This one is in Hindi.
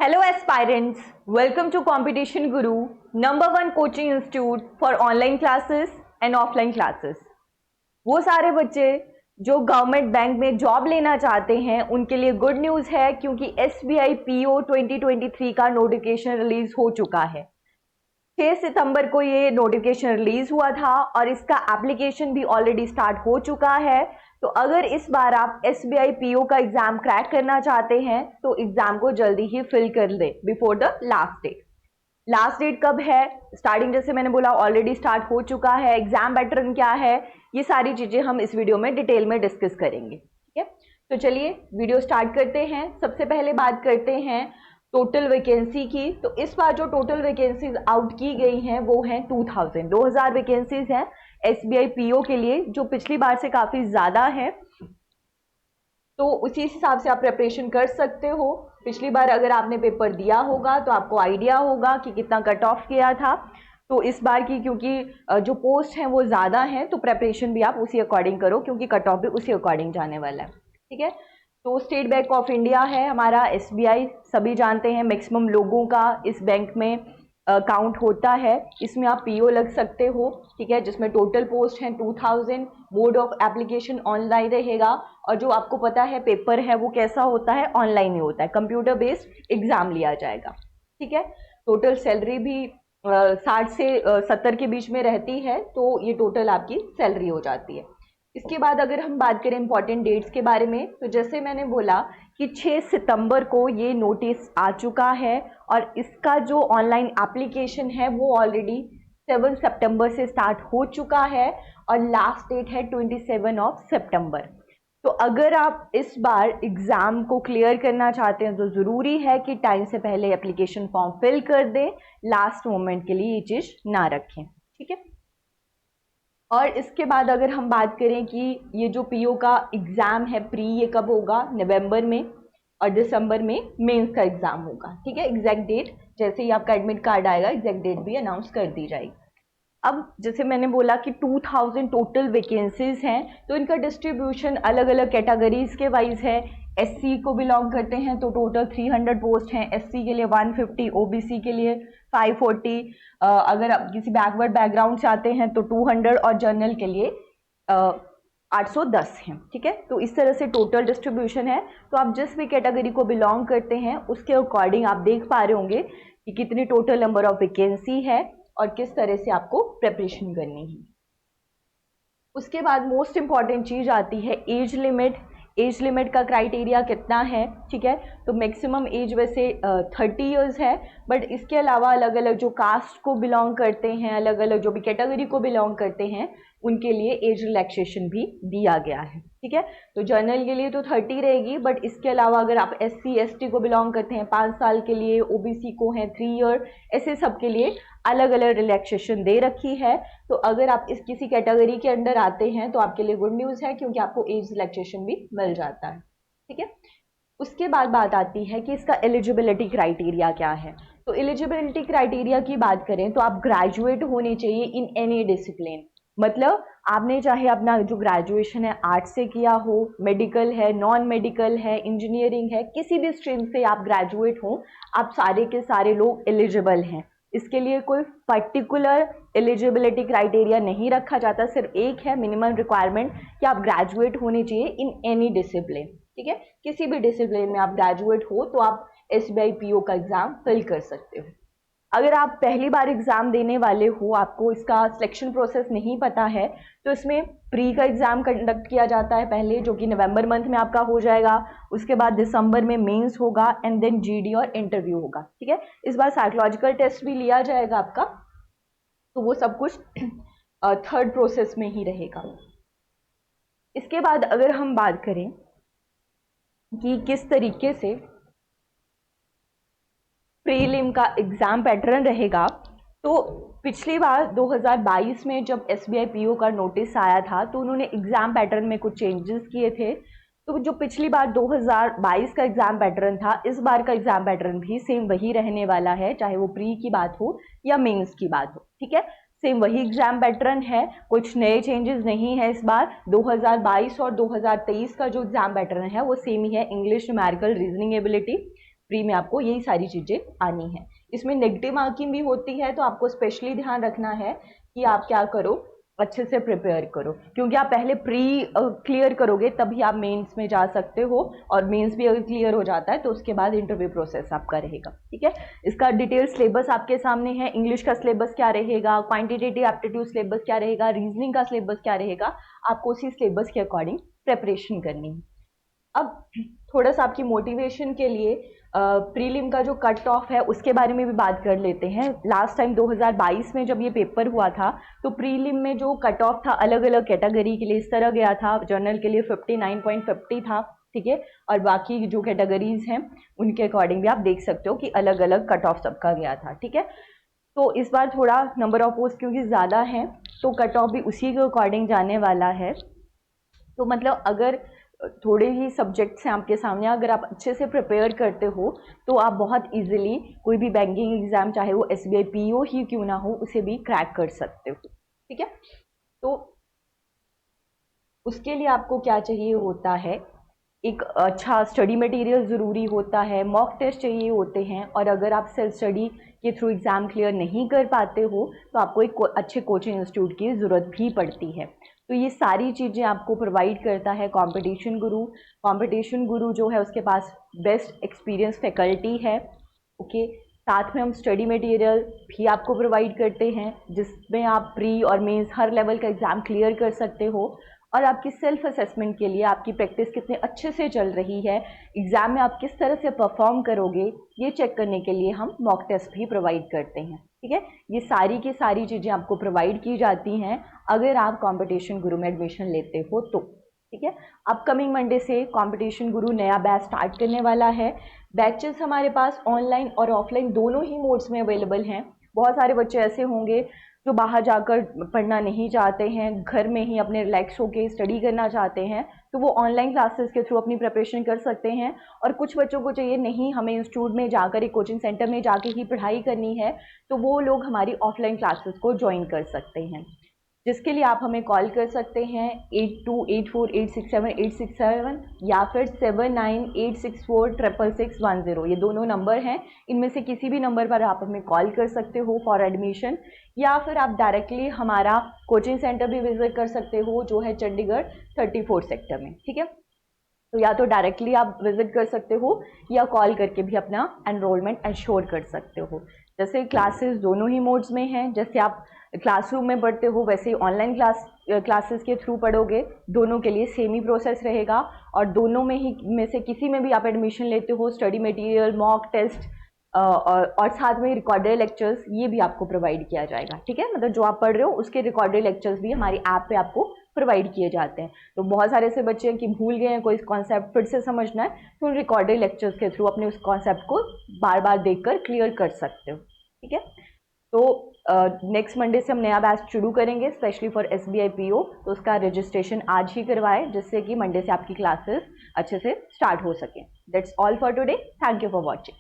Hello aspirants, welcome to Competition Guru, #1 coaching institute for online classes and offline classes। वो सारे बच्चे जो गवर्नमेंट बैंक में जॉब लेना चाहते हैं उनके लिए गुड न्यूज़ है, क्योंकि SBI PO 2023 का नोटिफिकेशन रिलीज हो चुका है। 6 सितंबर को ये नोटिफिकेशन रिलीज हुआ था और इसका एप्लीकेशन भी ऑलरेडी स्टार्ट हो चुका है। तो अगर इस बार आप SBI PO का एग्जाम क्रैक करना चाहते हैं तो एग्जाम को जल्दी ही फिल कर ले before the last date. Last date कब है? स्टार्टिंग जैसे मैंने बोला ऑलरेडी स्टार्ट हो चुका है। एग्जाम पैटर्न क्या है, ये सारी चीजें हम इस वीडियो में डिटेल में डिस्कस करेंगे। ठीक है, तो चलिए वीडियो स्टार्ट करते हैं। सबसे पहले बात करते हैं टोटल वैकेंसी की। तो इस बार जो टोटल वैकेंसीज आउट की गई हैं वो हैं 2000 वैकेंसीज हैं SBI PO के लिए, जो पिछली बार से काफी ज्यादा है। तो उसी हिसाब से आप प्रिपरेशन कर सकते हो। पिछली बार अगर आपने पेपर दिया होगा तो आपको आइडिया होगा कि कितना कट ऑफ किया था। तो इस बार की क्योंकि जो पोस्ट हैं वो ज़्यादा हैं, तो प्रिपरेशन भी आप उसी अकॉर्डिंग करो, क्योंकि कट ऑफ भी उसी अकॉर्डिंग जाने वाला है। ठीक है, तो स्टेट बैंक ऑफ इंडिया है हमारा SBI, सभी जानते हैं मैक्सिमम लोगों का इस बैंक में काउंट होता है। इसमें आप PO लग सकते हो। ठीक है, जिसमें टोटल पोस्ट हैं 2000। मोड ऑफ एप्लीकेशन ऑनलाइन रहेगा और जो आपको पता है पेपर है वो कैसा होता है, ऑनलाइन ही होता है, कंप्यूटर बेस्ड एग्जाम लिया जाएगा। ठीक है, टोटल सैलरी भी 60 से 70 के बीच में रहती है, तो ये टोटल आपकी सैलरी हो जाती है। इसके बाद अगर हम बात करें इंपॉर्टेंट डेट्स के बारे में, तो जैसे मैंने बोला कि 6 सितंबर को ये नोटिस आ चुका है और इसका जो ऑनलाइन एप्लीकेशन है वो ऑलरेडी 7 सितंबर से स्टार्ट हो चुका है और लास्ट डेट है 27 सितंबर। तो अगर आप इस बार एग्जाम को क्लियर करना चाहते हैं तो ज़रूरी है कि टाइम से पहले एप्लीकेशन फॉर्म फिल कर दें, लास्ट मोमेंट के लिए ये चीज़ ना रखें। ठीक है, और इसके बाद अगर हम बात करें कि ये जो PO का एग्ज़ाम है प्री, ये कब होगा? नवंबर में, और दिसंबर में मेंस का एग्ज़ाम होगा। ठीक है, एग्जैक्ट डेट जैसे ही आपका एडमिट कार्ड आएगा एग्जैक्ट डेट भी अनाउंस कर दी जाएगी। अब जैसे मैंने बोला कि 2000 टोटल वैकेंसीज हैं, तो इनका डिस्ट्रीब्यूशन अलग अलग कैटेगरीज के वाइज है। SC को बिलोंग करते हैं तो टोटल 300 पोस्ट हैं, SC के लिए 150, OBC के लिए 540, अगर आप किसी बैकवर्ड बैकग्राउंड से आते हैं तो 200 और जनरल के लिए 810 हैं। ठीक है, तो इस तरह से टोटल डिस्ट्रीब्यूशन है। तो आप जिस भी कैटेगरी को बिलोंग करते हैं उसके अकॉर्डिंग आप देख पा रहे होंगे कि कितनी टोटल नंबर ऑफ वैकेंसी है और किस तरह से आपको प्रिपरेशन करनी है। उसके बाद मोस्ट इंपॉर्टेंट चीज आती है एज लिमिट। एज लिमिट का क्राइटेरिया कितना है? ठीक है, तो मैक्सिमम एज वैसे 30 इयर्स है, बट इसके अलावा अलग अलग जो कास्ट को बिलोंग करते हैं, अलग अलग जो भी कैटेगरी को बिलोंग करते हैं, उनके लिए एज रिलैक्सेशन भी दिया गया है। ठीक है, तो जनरल के लिए तो 30 रहेगी, बट इसके अलावा अगर आप SC ST को बिलोंग करते हैं 5 साल के लिए, OBC को है 3 ईयर, ऐसे सब के लिए अलग अलग रिलैक्सेशन दे रखी है। तो अगर आप इस किसी कैटेगरी के अंडर आते हैं तो आपके लिए गुड न्यूज़ है, क्योंकि आपको एज रिलैक्सेशन भी मिल जाता है। ठीक है, उसके बाद बात आती है कि इसका एलिजिबिलिटी क्राइटेरिया क्या है। तो एलिजिबिलिटी क्राइटेरिया की बात करें तो आप ग्रेजुएट होने चाहिए इन एनी डिसिप्लिन। मतलब आपने चाहे अपना जो ग्रेजुएशन है आर्ट्स से किया हो, मेडिकल है, नॉन मेडिकल है, इंजीनियरिंग है, किसी भी स्ट्रीम से आप ग्रेजुएट हो, आप सारे के सारे लोग एलिजिबल हैं। इसके लिए कोई पर्टिकुलर एलिजिबिलिटी क्राइटेरिया नहीं रखा जाता, सिर्फ एक है मिनिमम रिक्वायरमेंट कि आप ग्रेजुएट होने चाहिए इन एनी डिसिप्लिन। ठीक है, किसी भी डिसिप्लिन में आप ग्रेजुएट हो तो आप SBI PO का एग्जाम फिल कर सकते हो। अगर आप पहली बार एग्जाम देने वाले हो, आपको इसका सिलेक्शन प्रोसेस नहीं पता है, तो इसमें प्री का एग्जाम कंडक्ट किया जाता है पहले, जो कि नवंबर मंथ में आपका हो जाएगा। उसके बाद दिसंबर में मेंस होगा एंड देन GD और इंटरव्यू होगा। ठीक है, इस बार साइकोलॉजिकल टेस्ट भी लिया जाएगा आपका, तो वो सब कुछ थर्ड प्रोसेस में ही रहेगा। इसके बाद अगर हम बात करें कि किस तरीके से प्रीलिम का एग्जाम पैटर्न रहेगा, तो पिछली बार 2022 में जब SBI PO का नोटिस आया था तो उन्होंने एग्जाम पैटर्न में कुछ चेंजेस किए थे। तो जो पिछली बार 2022 का एग्जाम पैटर्न था, इस बार का एग्जाम पैटर्न भी सेम वही रहने वाला है, चाहे वो प्री की बात हो या मेंस की बात हो। ठीक है, सेम वही एग्जाम पैटर्न है, कुछ नए चेंजेस नहीं है इस बार। 2022 और 2023 का जो एग्जाम पैटर्न है वो सेम ही है। English, numerical, reasoning ability, pre में आपको यही सारी चीज़ें आनी है। इसमें नेगेटिव मार्किंग भी होती है, तो आपको स्पेशली ध्यान रखना है कि आप क्या करो, अच्छे से प्रिपेयर करो, क्योंकि आप पहले प्री क्लियर करोगे तभी आप मेंस में जा सकते हो, और मेंस भी अगर क्लियर हो जाता है तो उसके बाद इंटरव्यू प्रोसेस आपका रहेगा। ठीक है, इसका डिटेल सिलेबस आपके सामने है। इंग्लिश का सिलेबस क्या रहेगा, क्वांटिटेटिव एप्टीट्यूड सिलेबस क्या रहेगा, रीजनिंग का सिलेबस क्या रहेगा, आपको उसी सिलेबस के अकॉर्डिंग प्रेपरेशन करनी है। अब थोड़ा सा आपकी मोटिवेशन के लिए प्रीलिम का जो कट ऑफ है उसके बारे में भी बात कर लेते हैं। लास्ट टाइम 2022 में जब ये पेपर हुआ था तो प्रीलिम में जो कट ऑफ था अलग अलग कैटेगरी के लिए इस तरह गया था। जनरल के लिए 59.50 था, ठीक है, और बाकी जो कैटेगरीज हैं उनके अकॉर्डिंग भी आप देख सकते हो कि अलग अलग कट ऑफ सबका गया था। ठीक है, तो इस बार थोड़ा नंबर ऑफ पोस्ट क्योंकि ज़्यादा है तो कट ऑफ भी उसी के अकॉर्डिंग जाने वाला है। तो मतलब अगर थोड़े ही सब्जेक्ट्स हैं आपके सामने, अगर आप अच्छे से प्रिपेयर करते हो तो आप बहुत इजीली कोई भी बैंकिंग एग्जाम, चाहे वो SBI PO ही क्यों ना हो, उसे भी क्रैक कर सकते हो। ठीक है, तो उसके लिए आपको क्या चाहिए होता है, एक अच्छा स्टडी मटेरियल ज़रूरी होता है, मॉक टेस्ट चाहिए होते हैं, और अगर आप सेल्फ स्टडी के थ्रू एग्ज़ाम क्लियर नहीं कर पाते हो तो आपको एक अच्छे कोचिंग इंस्टीट्यूट की ज़रूरत भी पड़ती है। तो ये सारी चीज़ें आपको प्रोवाइड करता है कंपटीशन गुरु। कंपटीशन गुरु जो है उसके पास बेस्ट एक्सपीरियंस फैकल्टी है। ओके, साथ में हम स्टडी मटेरियल भी आपको प्रोवाइड करते हैं जिसमें आप प्री और मेंस हर लेवल का एग्ज़ाम क्लियर कर सकते हो, और आपकी सेल्फ असेसमेंट के लिए आपकी प्रैक्टिस कितने अच्छे से चल रही है, एग्ज़ाम में आप किस तरह से परफॉर्म करोगे, ये चेक करने के लिए हम मॉक टेस्ट भी प्रोवाइड करते हैं। ठीक है, ये सारी की सारी चीज़ें आपको प्रोवाइड की जाती हैं अगर आप कंपटीशन गुरु में एडमिशन लेते हो तो। ठीक है, अपकमिंग मंडे से कंपटीशन गुरु नया बैच स्टार्ट करने वाला है। बैचेस हमारे पास ऑनलाइन और ऑफलाइन दोनों ही मोड्स में अवेलेबल हैं। बहुत सारे बच्चे ऐसे होंगे जो बाहर जाकर पढ़ना नहीं चाहते हैं, घर में ही अपने रिलैक्स होकर स्टडी करना चाहते हैं, तो वो ऑनलाइन क्लासेस के थ्रू अपनी प्रिपरेशन कर सकते हैं। और कुछ बच्चों को चाहिए नहीं, हमें इंस्टीट्यूट में जाकर, एक कोचिंग सेंटर में जाके ही पढ़ाई करनी है, तो वो लोग हमारी ऑफलाइन क्लासेस को ज्वाइन कर सकते हैं, जिसके लिए आप हमें कॉल कर सकते हैं 8284867867 या फिर 7986466610। ये दोनों नंबर हैं, इनमें से किसी भी नंबर पर आप हमें कॉल कर सकते हो फॉर एडमिशन, या फिर आप डायरेक्टली हमारा कोचिंग सेंटर भी विजिट कर सकते हो जो है चंडीगढ़ 34 सेक्टर में। ठीक है, तो या तो डायरेक्टली आप विजिट कर सकते हो या कॉल करके भी अपना एनरोलमेंट इंश्योर कर सकते हो। जैसे क्लासेस दोनों ही मोड्स में हैं, जैसे आप क्लासरूम में पढ़ते हो वैसे ही ऑनलाइन क्लासेस के थ्रू पढ़ोगे, दोनों के लिए सेम ही प्रोसेस रहेगा, और दोनों में से किसी में भी आप एडमिशन लेते हो, स्टडी मटेरियल, मॉक टेस्ट और साथ में रिकॉर्डेड लेक्चर्स ये भी आपको प्रोवाइड किया जाएगा। ठीक है, मतलब जो आप पढ़ रहे हो उसके रिकॉर्डेड लेक्चर्स भी हमारी ऐप पे आपको प्रोवाइड किए जाते हैं। तो बहुत सारे ऐसे बच्चे हैं कि भूल गए हैं, कोई कॉन्सेप्ट फिर से समझना है, तो उन रिकॉर्डेड लेक्चर्स के थ्रू अपने उस कॉन्सेप्ट को बार बार देखकर क्लियर कर सकते हो। ठीक है, तो नेक्स्ट मंडे से हम नया बैच शुरू करेंगे स्पेशली फॉर SBI PO, तो उसका रजिस्ट्रेशन आज ही करवाएं जिससे कि मंडे से आपकी क्लासेस अच्छे से स्टार्ट हो सके। That's all for today, thank you for watching.